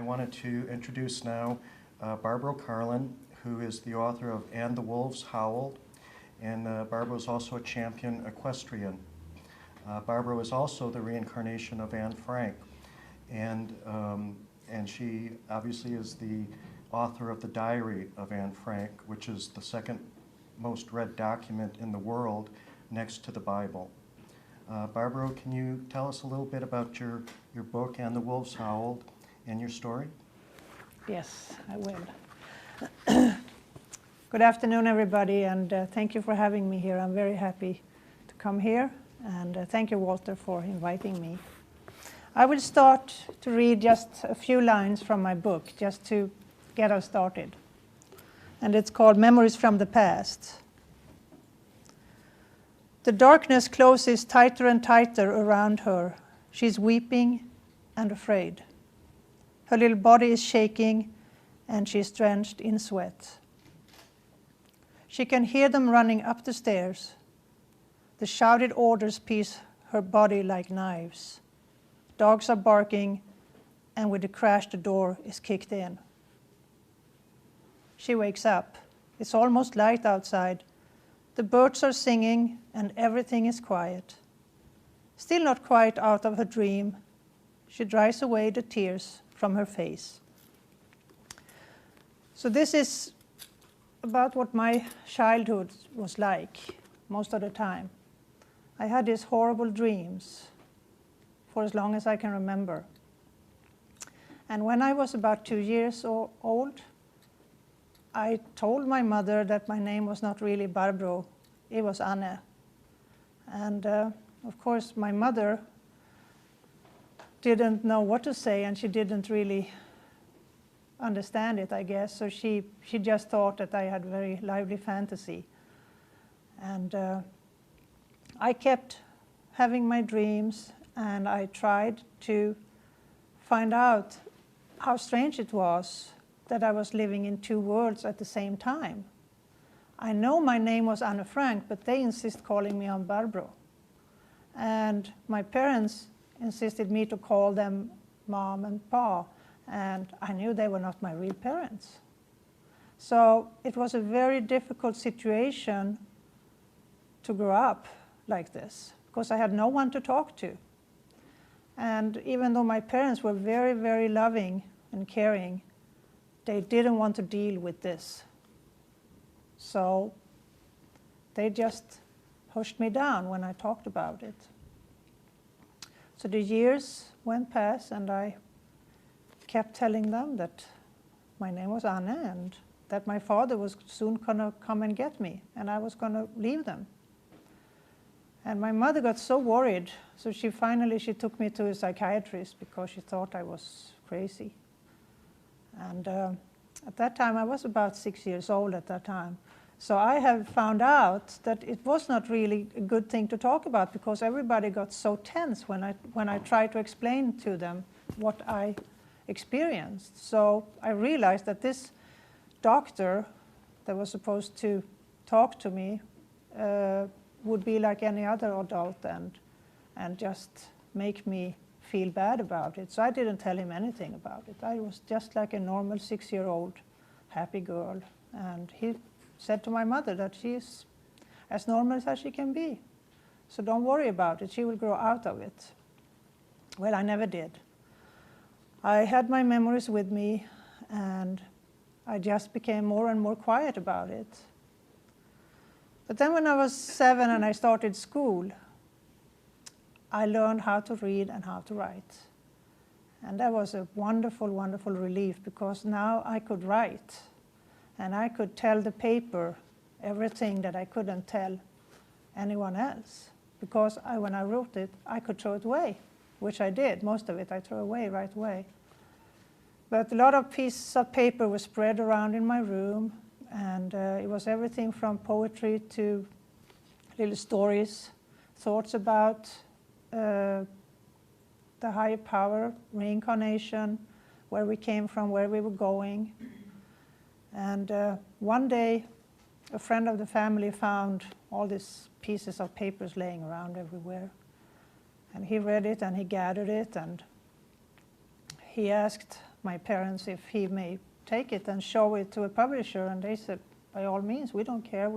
wanted to introduce now Barbro Karlen, who is the author of And the Wolves Howled, and Barbro is also a champion equestrian. Barbro is also the reincarnation of Anne Frank, and she obviously is the author of the Diary of Anne Frank, which is the second most read document in the world next to the Bible. Barbro, can you tell us a little bit about your book, And the Wolves Howled, and your story? Yes, I will. Good afternoon, everybody, and thank you for having me here. I'm very happy to come here, and thank you, Walter, for inviting me. I will start to read just a few lines from my book, just to get us started. And it's called Memories from the Past. The darkness closes tighter and tighter around her. She's weeping and afraid. Her little body is shaking, and she's drenched in sweat. She can hear them running up the stairs. The shouted orders pierce her body like knives. Dogs are barking, and with a crash the door is kicked in. She wakes up. It's almost light outside. The birds are singing, and everything is quiet. Still not quite out of her dream, she dries away the tears from her face. So this is about what my childhood was like most of the time. I had these horrible dreams for as long as I can remember. And when I was about 2 years old, I told my mother that my name was not really Barbro, it was Anne. And of course my mother didn't know what to say, and she didn't really understand it, I guess. So she just thought that I had very lively fantasy. And I kept having my dreams, and I tried to find out how strange it was that I was living in two worlds at the same time. I know my name was Anne Frank, but they insist calling me on Barbro. And my parents insisted me to call them Mom and Pa, and I knew they were not my real parents. So it was a very difficult situation to grow up like this, because I had no one to talk to. And even though my parents were very, very loving and caring, they didn't want to deal with this. So they just pushed me down when I talked about it. So the years went past, and I kept telling them that my name was Anne, and that my father was soon going to come and get me, and I was going to leave them. And my mother got so worried, so she took me to a psychiatrist because she thought I was crazy. And at that time, I was about 6 years old at that time. So I have found out that it was not really a good thing to talk about, because everybody got so tense when I tried to explain to them what I experienced. So I realized that this doctor that was supposed to talk to me would be like any other adult and just make me feel bad about it. So I didn't tell him anything about it. I was just like a normal 6-year-old happy girl. And he said to my mother that she's as normal as she can be. So don't worry about it, she will grow out of it. Well, I never did. I had my memories with me, and I just became more and more quiet about it. But then when I was 7 and I started school, I learned how to read and how to write. And that was a wonderful, wonderful relief, because now I could write. And I could tell the paper everything that I couldn't tell anyone else. Because when I wrote it, I could throw it away, which I did. Most of it I threw away right away. But a lot of pieces of paper were spread around in my room. And it was everything from poetry to little stories, thoughts about the higher power, reincarnation, where we came from, where we were going. And one day, a friend of the family found all these pieces of papers laying around everywhere. And he read it, and he gathered it, and he asked my parents if he may take it and show it to a publisher, and they said, by all means, we don't care.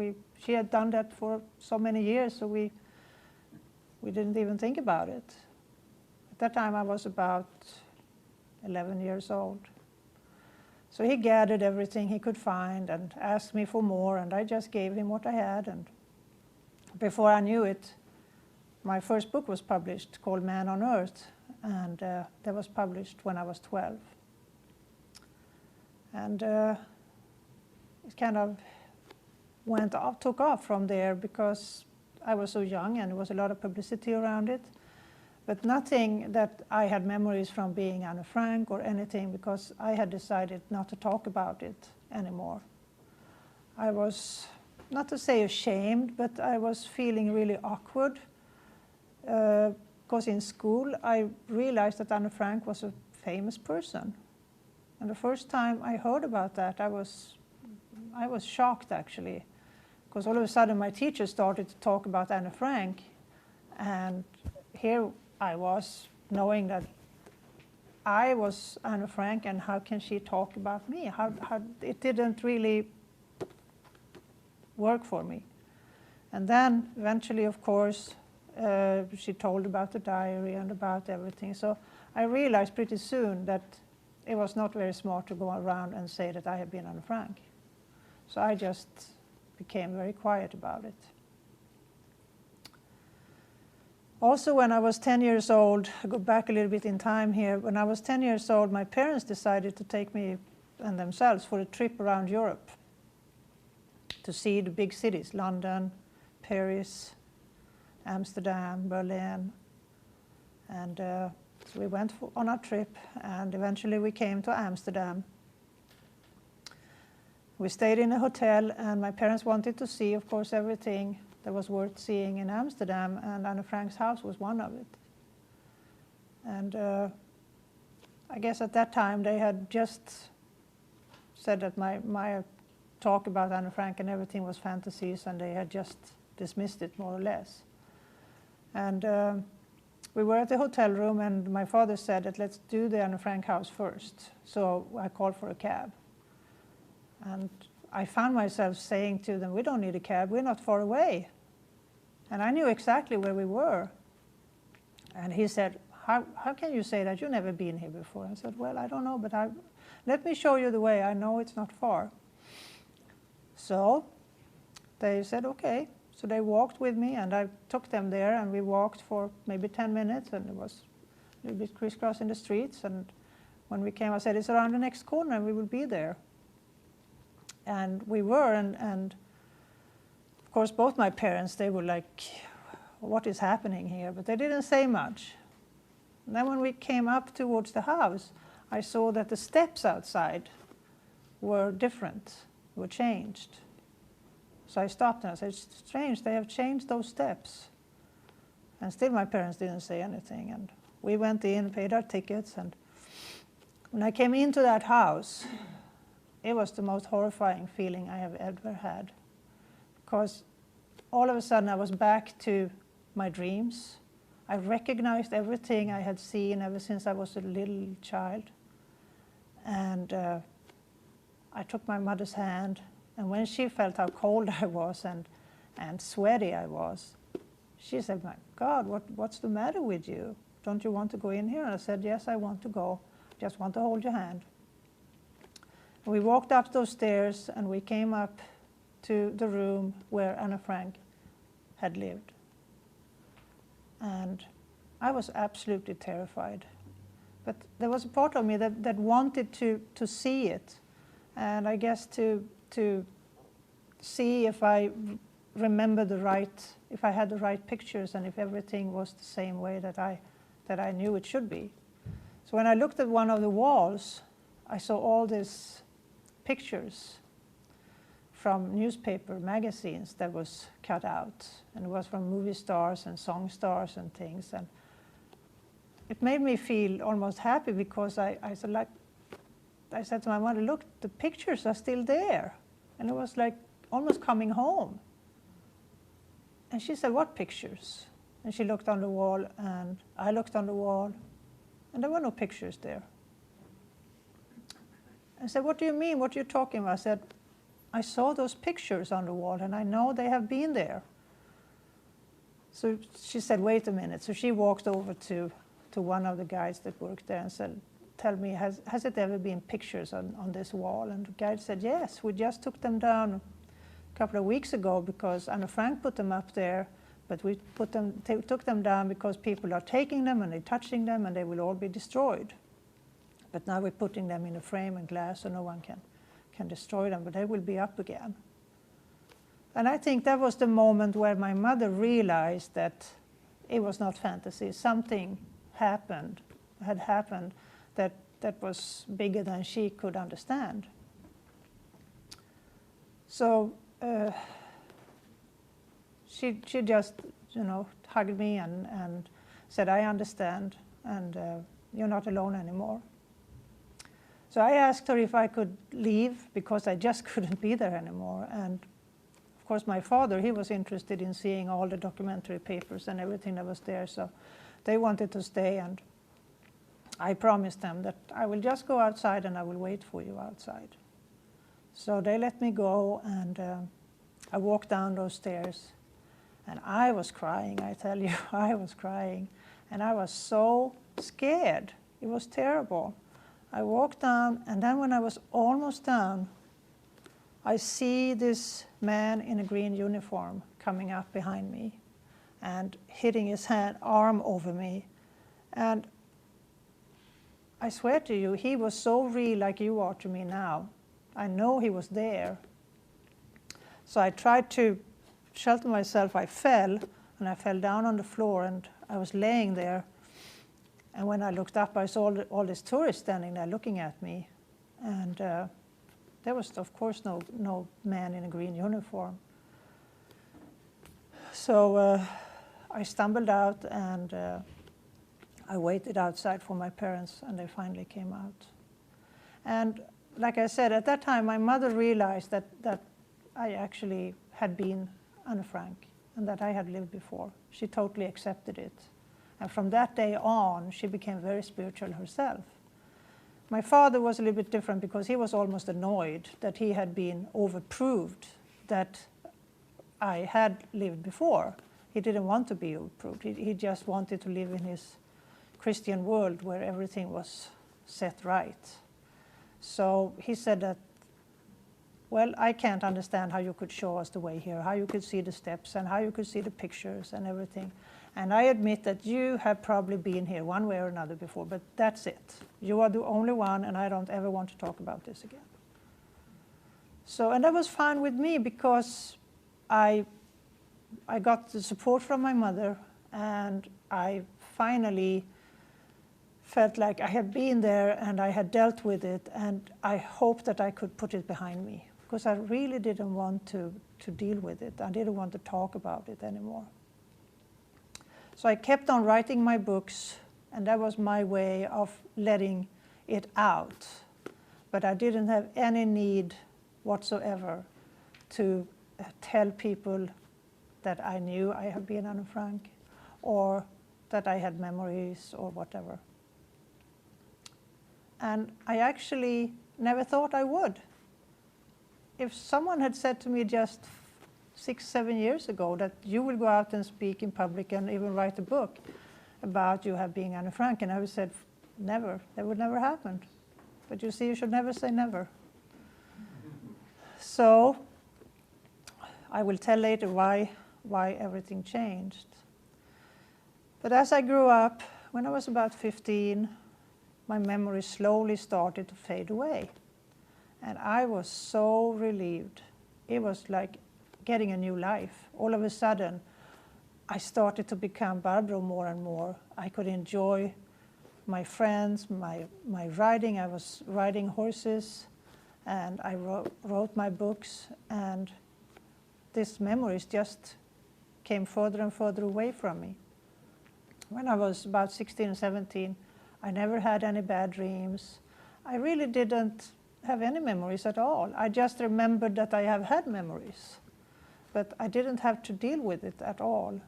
She had done that for so many years, so we didn't even think about it. At that time, I was about 11 years old. So he gathered everything he could find and asked me for more, and I just gave him what I had. And before I knew it, my first book was published, called Man on Earth, and that was published when I was 12. And it kind of took off from there because I was so young and there was a lot of publicity around it. But nothing that I had memories from being Anne Frank or anything, because I had decided not to talk about it anymore. I was, not to say ashamed, but I was feeling really awkward. Because in school I realized that Anne Frank was a famous person. And the first time I heard about that, I was shocked actually. Because all of a sudden my teacher started to talk about Anne Frank, and here I was knowing that I was Anne Frank, and how can she talk about me? It didn't really work for me. And then eventually, of course, she told about the diary and about everything. So I realized pretty soon that it was not very smart to go around and say that I had been Anne Frank. So I just became very quiet about it. Also, when I was 10 years old, I go back a little bit in time here. When I was 10 years old, my parents decided to take me and themselves for a trip around Europe to see the big cities, London, Paris, Amsterdam, Berlin. And so we went on our trip, and eventually we came to Amsterdam. We stayed in a hotel, and my parents wanted to see, of course, everything that was worth seeing in Amsterdam, and Anne Frank's house was one of it. And I guess at that time they had just said that my talk about Anne Frank and everything was fantasies, and they had just dismissed it more or less. And we were at the hotel room, and my father said that let's do the Anne Frank house first. So I called for a cab. And I found myself saying to them, we don't need a cab, we're not far away. And I knew exactly where we were. And he said, how can you say that? You've never been here before. I said, well, I don't know, but let me show you the way. I know it's not far. So they said, okay. So they walked with me, and I took them there, and we walked for maybe 10 minutes, and it was a little bit crisscrossing the streets. And when we came, I said, it's around the next corner, and we will be there. And we were, and of course both my parents, they were like, what is happening here? But they didn't say much. And then when we came up towards the house, I saw that the steps outside were different, were changed. So I stopped and I said, it's strange, they have changed those steps. And still my parents didn't say anything. And we went in, paid our tickets, and when I came into that house, it was the most horrifying feeling I have ever had. Because all of a sudden I was back to my dreams. I recognized everything I had seen ever since I was a little child. And I took my mother's hand, and when she felt how cold I was and sweaty I was, she said, my God, what's the matter with you? Don't you want to go in here? And I said, yes, I want to go. Just want to hold your hand. We walked up those stairs, and we came up to the room where Anne Frank had lived. And I was absolutely terrified. But there was a part of me that wanted to see it, and I guess to see if I remember if I had the right pictures, and if everything was the same way that I knew it should be. So when I looked at one of the walls, I saw all these pictures from newspaper magazines that was cut out, and it was from movie stars and song stars and things. And it made me feel almost happy, because I said to my mother, look, the pictures are still there. And it was like almost coming home. And she said, what pictures? And she looked on the wall, and I looked on the wall, and there were no pictures there. I said, what do you mean? What are you talking about? I said, I saw those pictures on the wall and I know they have been there. So she said, wait a minute. So she walked over to one of the guides that worked there and said, tell me, has it ever been pictures on this wall? And the guide said, yes, we just took them down a couple of weeks ago because Anne Frank put them up there, but we took them down because people are taking them and they're touching them and they will all be destroyed. But now we're putting them in a frame and glass so no one can destroy them, but they will be up again. And I think that was the moment where my mother realized that it was not fantasy. Something had happened that was bigger than she could understand. So she just, hugged me and said, I understand, and you're not alone anymore. So I asked her if I could leave because I just couldn't be there anymore. And of course my father, he was interested in seeing all the documentary papers and everything that was there. So they wanted to stay, and I promised them that I will just go outside and I will wait for you outside. So they let me go, and I walked down those stairs. And I was crying, I tell you, I was crying. And I was so scared. It was terrible. I walked down, and then when I was almost down, I see this man in a green uniform coming up behind me and hitting his arm over me. And I swear to you, he was so real like you are to me now. I know he was there. So I tried to shelter myself. I fell, and I fell down on the floor, and I was laying there. And when I looked up, I saw all these tourists standing there looking at me. And there was, of course, no man in a green uniform. So I stumbled out, and I waited outside for my parents, and they finally came out. And like I said, at that time, my mother realized that I actually had been Anne Frank and that I had lived before. She totally accepted it. And from that day on, she became very spiritual herself. My father was a little bit different because he was almost annoyed that he had been overproved that I had lived before. He didn't want to be overproved. He just wanted to live in his Christian world where everything was set right. So he said that, well, I can't understand how you could show us the way here, how you could see the steps and how you could see the pictures and everything. And I admit that you have probably been here one way or another before, but that's it. You are the only one, and I don't ever want to talk about this again. So, and that was fine with me because I got the support from my mother, and I finally felt like I had been there and I had dealt with it, and I hoped that I could put it behind me because I really didn't want to deal with it. I didn't want to talk about it anymore. So I kept on writing my books, and that was my way of letting it out. But I didn't have any need whatsoever to tell people that I knew I had been Anne Frank or that I had memories or whatever. And I actually never thought I would. If someone had said to me just 6-7 years ago that you will go out and speak in public and even write a book about you have being Anne Frank, and I would have said, never, that would never happen. But you see, you should never say never. So I will tell later why everything changed. But as I grew up, when I was about 15, my memory slowly started to fade away. And I was so relieved. It was like getting a new life. All of a sudden, I started to become Barbro more and more. I could enjoy my friends, my riding. I was riding horses, and I wrote my books, and these memories just came further and further away from me. When I was about 16 and 17, I never had any bad dreams. I really didn't have any memories at all. I just remembered that I have had memories, but I didn't have to deal with it at all.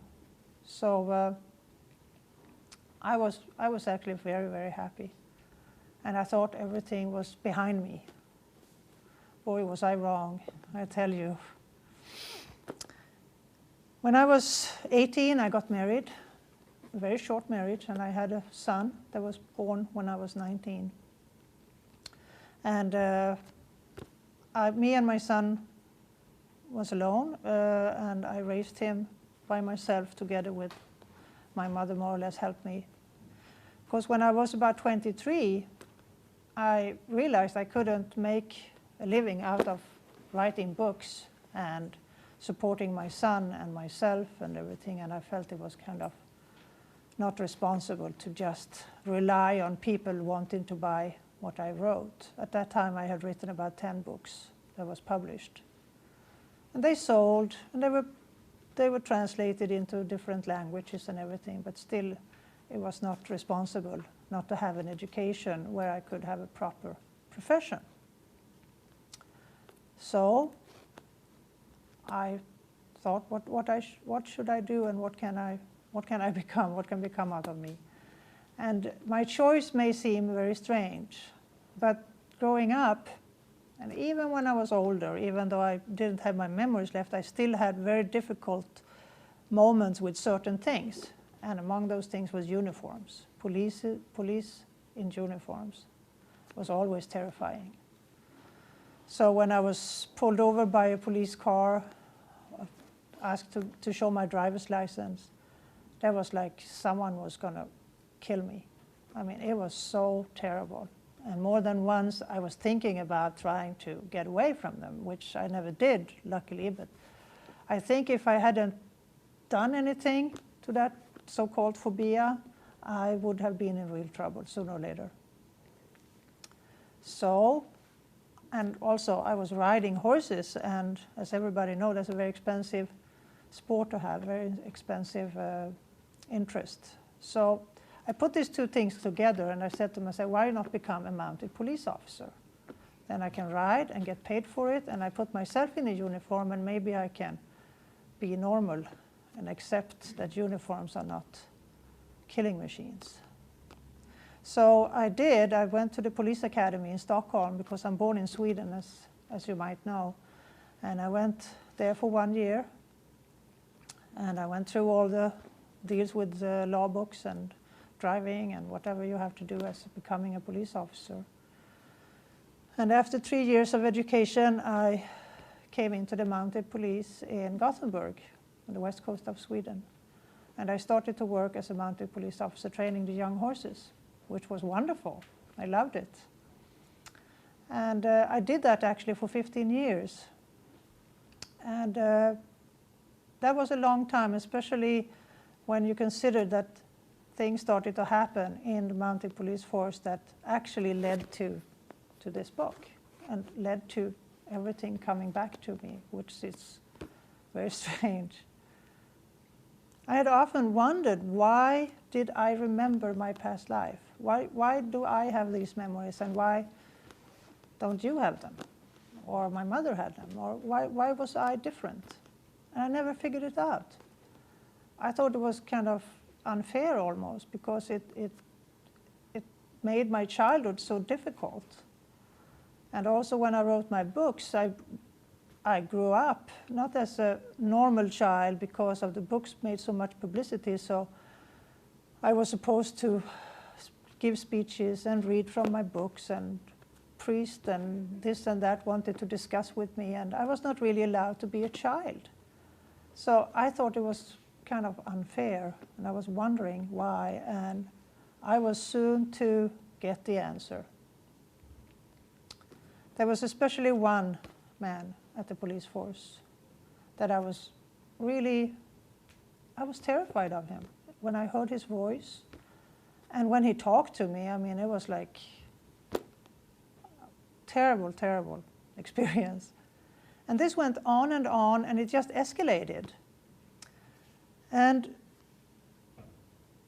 So I was actually very, very happy. And I thought everything was behind me. boy, was I wrong, I tell you. When I was 18, I got married, a very short marriage, and I had a son that was born when I was 19. And me and my son was alone, and I raised him by myself together with my mother, more or less helped me. Because when I was about 23, I realized I couldn't make a living out of writing books and supporting my son and myself and everything, and I felt it was kind of not responsible to just rely on people wanting to buy what I wrote. At that time I had written about 10 books that was published. And they sold, and they were translated into different languages and everything, but still it was not responsible not to have an education where I could have a proper profession. So I thought, what should I do, and what can I become? What can become out of me? And my choice may seem very strange, but growing up, and even when I was older, even though I didn't have my memories left, I still had very difficult moments with certain things. And among those things was uniforms. Police in uniforms was always terrifying. So when I was pulled over by a police car, asked to show my driver's license, that was like someone was going to kill me. I mean, it was so terrible. And more than once I was thinking about trying to get away from them, which I never did, luckily. But I think if I hadn't done anything to that so-called phobia, I would have been in real trouble sooner or later. So, and also I was riding horses, and as everybody knows, that's a very expensive sport to have, very expensive interest. So I put these two things together, and I said to myself, why not become a mounted police officer? Then I can ride and get paid for it, and I put myself in a uniform, and maybe I can be normal and accept that uniforms are not killing machines. So I did. I went to the police academy in Stockholm, because I'm born in Sweden, as you might know. And I went there for 1 year, and I went through all the deals with the law books and driving and whatever you have to do as becoming a police officer. And after 3 years of education, I came into the mounted police in Gothenburg, on the west coast of Sweden. And I started to work as a mounted police officer training the young horses, which was wonderful. I loved it. And I did that actually for 15 years. And that was a long time, especially when you consider that things started to happen in the mounted police force that actually led to this book and led to everything coming back to me, which is very strange. I had often wondered, why did I remember my past life? Why do I have these memories, and why don't you have them? Or my mother had them? Or why was I different? And I never figured it out. I thought it was kind of unfair almost, because it made my childhood so difficult. And also when I wrote my books, I grew up not as a normal child, because of the books made so much publicity. So I was supposed to give speeches and read from my books, and priests and this and that wanted to discuss with me, and I was not really allowed to be a child. So I thought it was kind of unfair, and I was wondering why, and I was soon to get the answer. There was especially one man at the police force that I was terrified of him. When I heard his voice, and when he talked to me, I mean, it was like terrible, terrible experience. And this went on, and it just escalated. And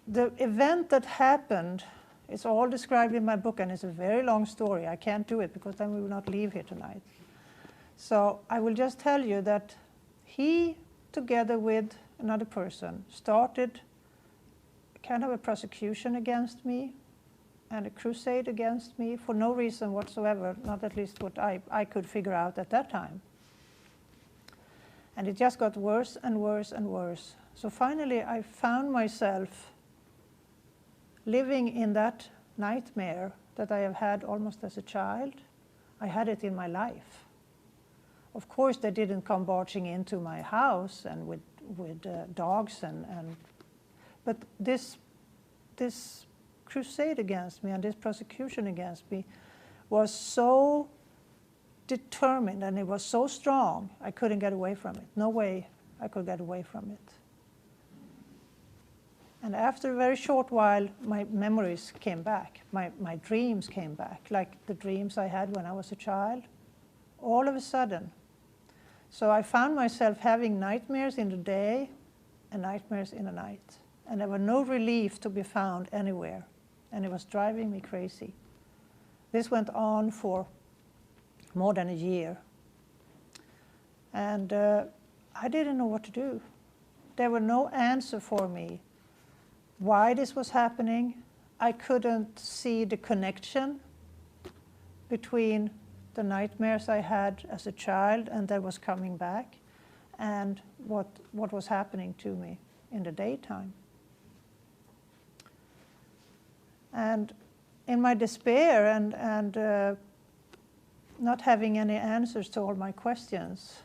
the event that happened is all described in my book, and it's a very long story. I can't do it, because then we will not leave here tonight. So I will just tell you that he, together with another person, started kind of a prosecution against me, and a crusade against me for no reason whatsoever, not at least what I could figure out at that time. And it just got worse and worse and worse. So finally I found myself living in that nightmare that I have had almost as a child. I had it in my life. Of course they didn't come barging into my house and with dogs but this crusade against me and this persecution against me was so determined and it was so strong, I couldn't get away from it. No way I could get away from it. And after a very short while, my memories came back. My dreams came back, like the dreams I had when I was a child, all of a sudden. So I found myself having nightmares in the day and nightmares in the night. And there was no relief to be found anywhere. And it was driving me crazy. This went on for more than a year. And I didn't know what to do. There were no answer for me why this was happening. I couldn't see the connection between the nightmares I had as a child and that was coming back and what was happening to me in the daytime. And in my despair and not having any answers to all my questions,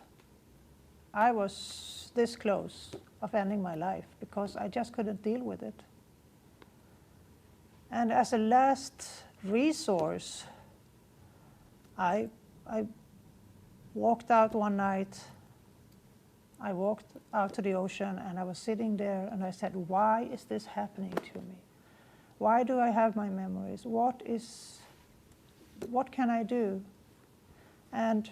I was this close of ending my life because I just couldn't deal with it. And as a last resource, I walked out one night. I walked out to the ocean and I was sitting there and I said, why is this happening to me? Why do I have my memories? What can I do? And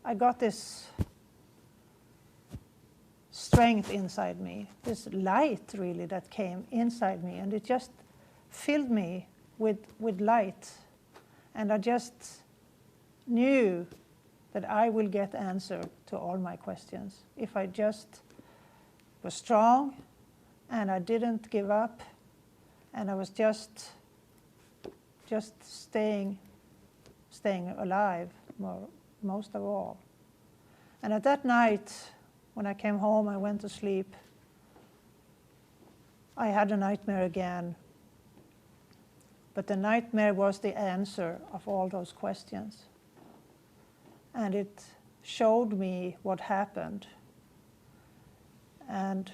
I got this strength inside me, this light really that came inside me, and it just filled me with light. And I just knew that I will get answer to all my questions if I just was strong and I didn't give up and I was just staying alive most of all. And at that night, when I came home, I went to sleep. I had a nightmare again. But the nightmare was the answer of all those questions. And it showed me what happened. And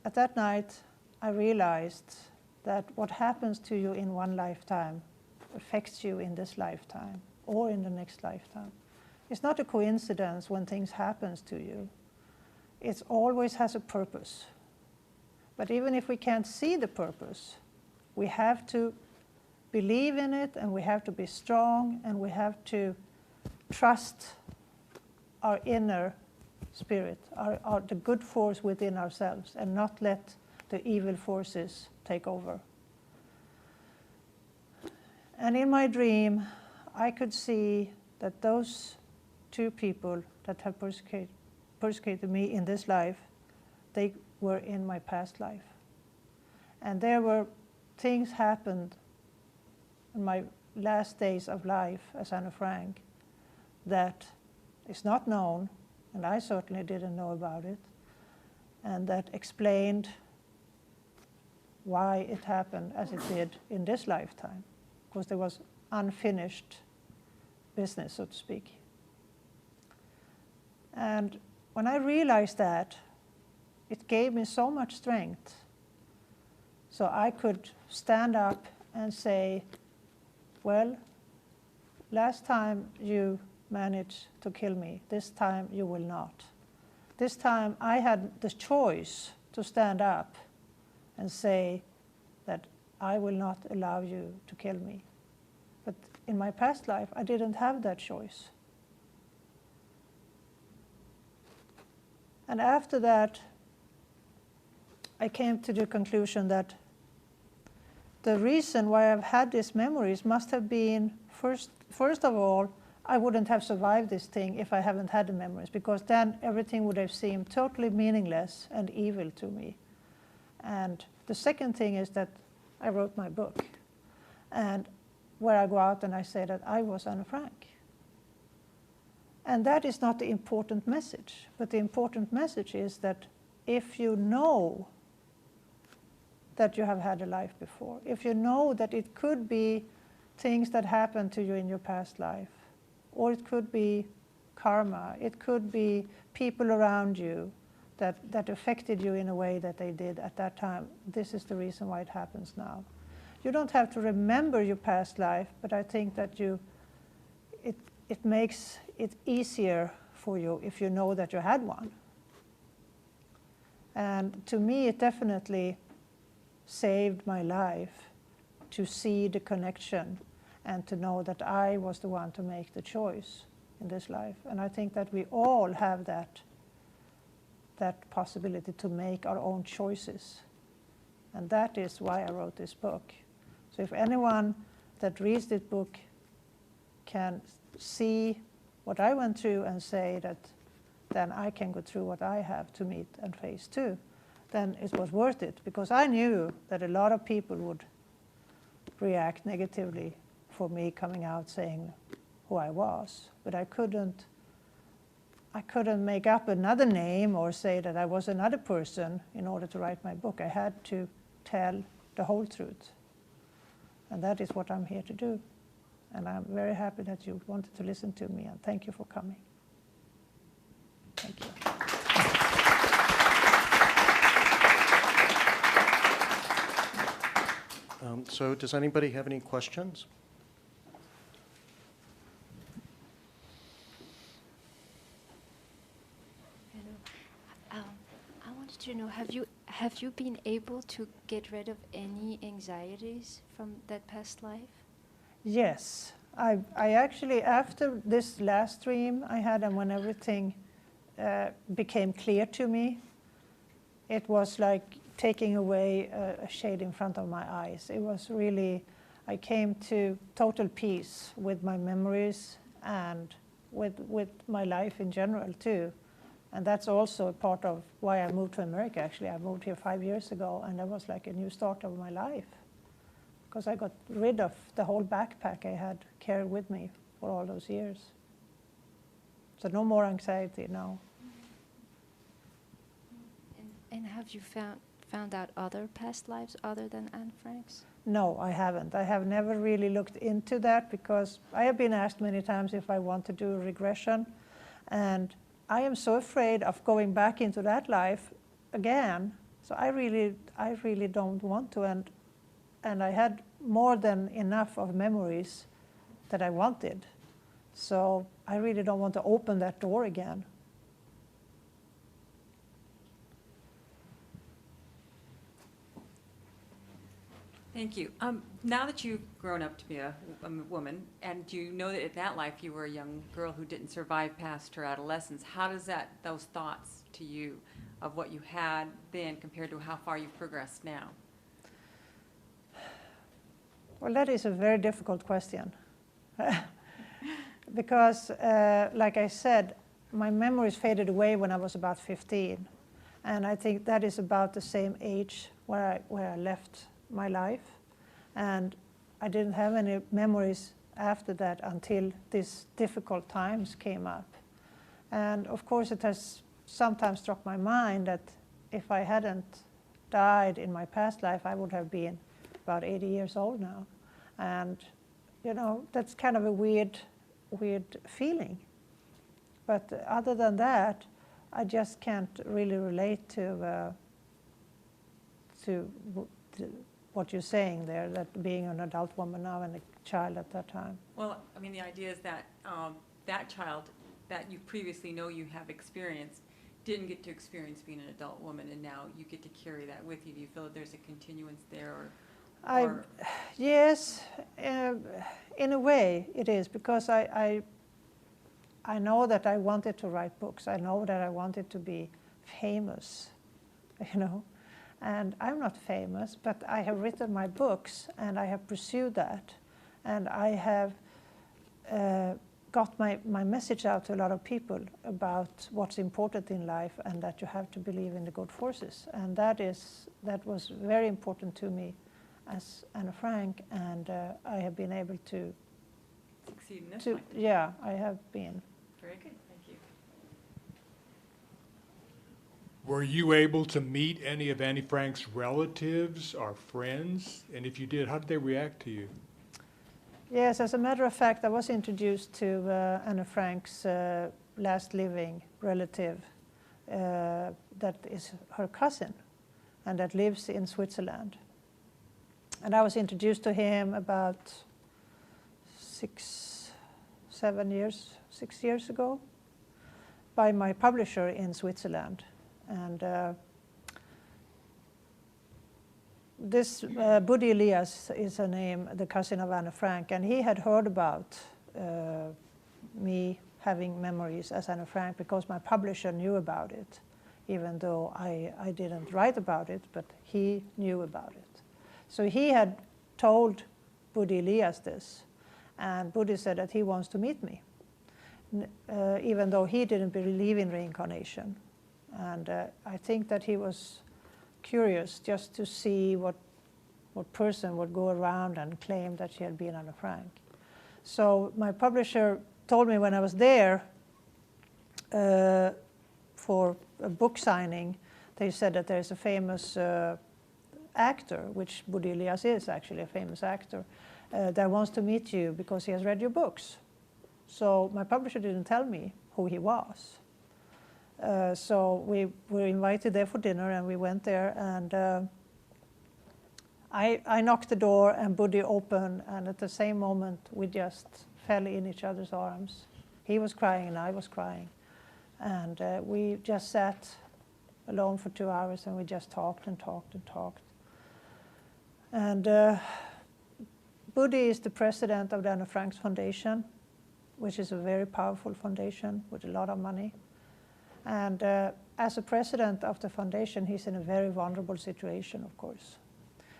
at that night, I realized that what happens to you in one lifetime affects you in this lifetime or in the next lifetime. It's not a coincidence when things happen to you. It always has a purpose. But even if we can't see the purpose, we have to believe in it and we have to be strong and we have to trust our inner spirit, the good force within ourselves and not let the evil forces take over. And in my dream, I could see that those two people that have persecuted me in this life, they were in my past life. And there were things happened in my last days of life as Anne Frank that is not known, and I certainly didn't know about it, and that explained why it happened as it did in this lifetime, because there was unfinished business, so to speak. And when I realized that, it gave me so much strength. So I could stand up and say, well, last time you managed to kill me, this time you will not. This time I had the choice to stand up and say that I will not allow you to kill me. But in my past life, I didn't have that choice. And after that, I came to the conclusion that the reason why I've had these memories must have been, first of all, I wouldn't have survived this thing if I haven't had the memories, because then everything would have seemed totally meaningless and evil to me. And the second thing is that I wrote my book, and where I go out and I say that I was Anne Frank. And that is not the important message, but the important message is that if you know that you have had a life before, if you know that it could be things that happened to you in your past life, or it could be karma, it could be people around you that affected you in a way that they did at that time, this is the reason why it happens now. You don't have to remember your past life, but I think that it makes it easier for you if you know that you had one. And to me, it definitely saved my life to see the connection and to know that I was the one to make the choice in this life. And I think that we all have that possibility to make our own choices. And that is why I wrote this book. So if anyone that reads this book can see what I went through and say that then I can go through what I have to meet and face too, then it was worth it, because I knew that a lot of people would react negatively for me coming out saying who I was. But I couldn't make up another name or say that I was another person in order to write my book. I had to tell the whole truth. And that is what I'm here to do. And I'm very happy that you wanted to listen to me, and thank you for coming. Thank you. So does anybody have any questions? I wanted to know, have you been able to get rid of any anxieties from that past life? Yes. I actually, after this last dream I had, and when everything became clear to me, it was like taking away a shade in front of my eyes. It was really, I came to total peace with my memories and with my life in general too. And that's also a part of why I moved to America, actually. I moved here 5 years ago, and that was like a new start of my life, because I got rid of the whole backpack I had carried with me for all those years. So no more anxiety now. And have you found out other past lives other than Anne Frank's? No, I haven't. I have never really looked into that, because I have been asked many times if I want to do a regression, and I am so afraid of going back into that life again. So I really don't want to, and I had more than enough of memories that I wanted. So I really don't want to open that door again. Thank you. Now that you've grown up to be a woman, and you know that in that life you were a young girl who didn't survive past her adolescence, how does those thoughts to you of what you had then compared to how far you've progressed now? Well, that is a very difficult question. Because, like I said, my memories faded away when I was about 15. And I think that is about the same age where I left my life. And I didn't have any memories after that until these difficult times came up. And of course it has sometimes struck my mind that if I hadn't died in my past life, I would have been about 80 years old now. And you know, that's kind of a weird feeling. But other than that, I just can't really relate to what you're saying there, that being an adult woman now and a child at that time. Well, I mean, the idea is that that child that you previously know you have experienced didn't get to experience being an adult woman, and now you get to carry that with you. Do you feel that there's a continuance there? Yes, in a way it is, because I know that I wanted to write books. I know that I wanted to be famous, you know. And I'm not famous, but I have written my books, and I have pursued that. And I have got my message out to a lot of people about what's important in life and that you have to believe in the good forces. And that was very important to me as Anna Frank, and I have been able to Succeed in this life. yeah, I have been. Very good, thank you. Were you able to meet any of Annie Frank's relatives or friends? And if you did, how did they react to you? Yes, as a matter of fact, I was introduced to Anna Frank's last living relative that is her cousin and that lives in Switzerland. And I was introduced to him about 6 years ago by my publisher in Switzerland. And this Buddy Elias is a name, the cousin of Anna Frank, and he had heard about me having memories as Anna Frank because my publisher knew about it, even though I didn't write about it, but he knew about it. So he had told Buddy Elias this, and Buddy said that he wants to meet me, even though he didn't believe in reincarnation. And I think that he was curious just to see what person would go around and claim that she had been Anna Frank. So my publisher told me when I was there for a book signing, they said that there's a famous actor, which Buddy Elias is actually a famous actor, that wants to meet you because he has read your books. So my publisher didn't tell me who he was. So we were invited there for dinner, and we went there, and I knocked the door, and Buddy opened, and at the same moment we just fell in each other's arms. He was crying and I was crying, and we just sat alone for 2 hours, and we just talked and talked and talked. And Buddy is the president of the Anna Frank's Foundation, which is a very powerful foundation with a lot of money. And as a president of the foundation, he's in a very vulnerable situation, of course.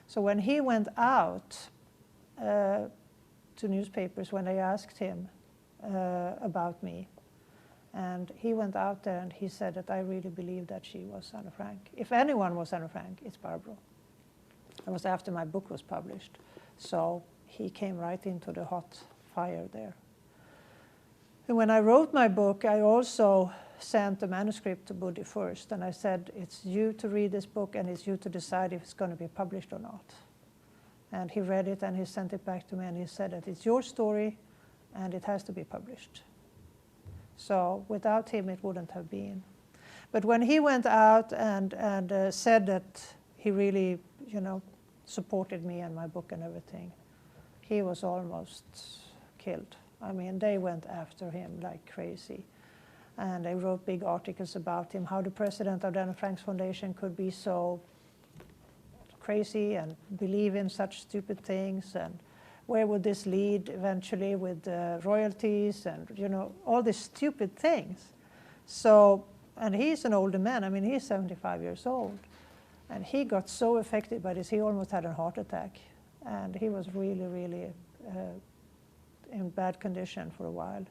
So when he went out to newspapers, when they asked him about me, and he went out there and he said that I really believe that she was Anna Frank. If anyone was Anna Frank, it's Barbro. It was after my book was published. So he came right into the hot fire there. And when I wrote my book, I also sent the manuscript to Buddy first, and I said, it's you to read this book, and it's you to decide if it's going to be published or not. And he read it, and he sent it back to me, and he said that it's your story, and it has to be published. So without him, it wouldn't have been. But when he went out and said that he really, supported me and my book and everything, he was almost killed. I mean, they went after him like crazy. And they wrote big articles about him, how the president of the Anna Frank's Foundation could be so crazy and believe in such stupid things, and where would this lead eventually with royalties and, all these stupid things. So, and he's an older man. I mean, he's 75 years old. And he got so affected by this, he almost had a heart attack. And he was really, really in bad condition for a while.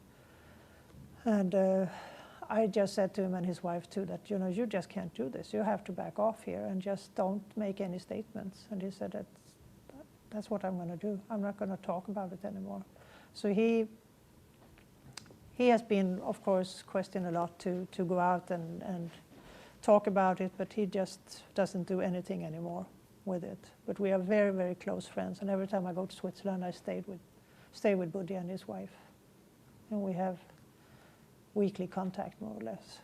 And I just said to him and his wife too that, you just can't do this. You have to back off here and just don't make any statements. And he said, that's what I'm going to do. I'm not going to talk about it anymore. So he has been, of course, questioned a lot to go out and talk about it, but he just doesn't do anything anymore with it. But we are very, very close friends. And every time I go to Switzerland, I stay with Buddy and his wife. And we have weekly contact, more or less.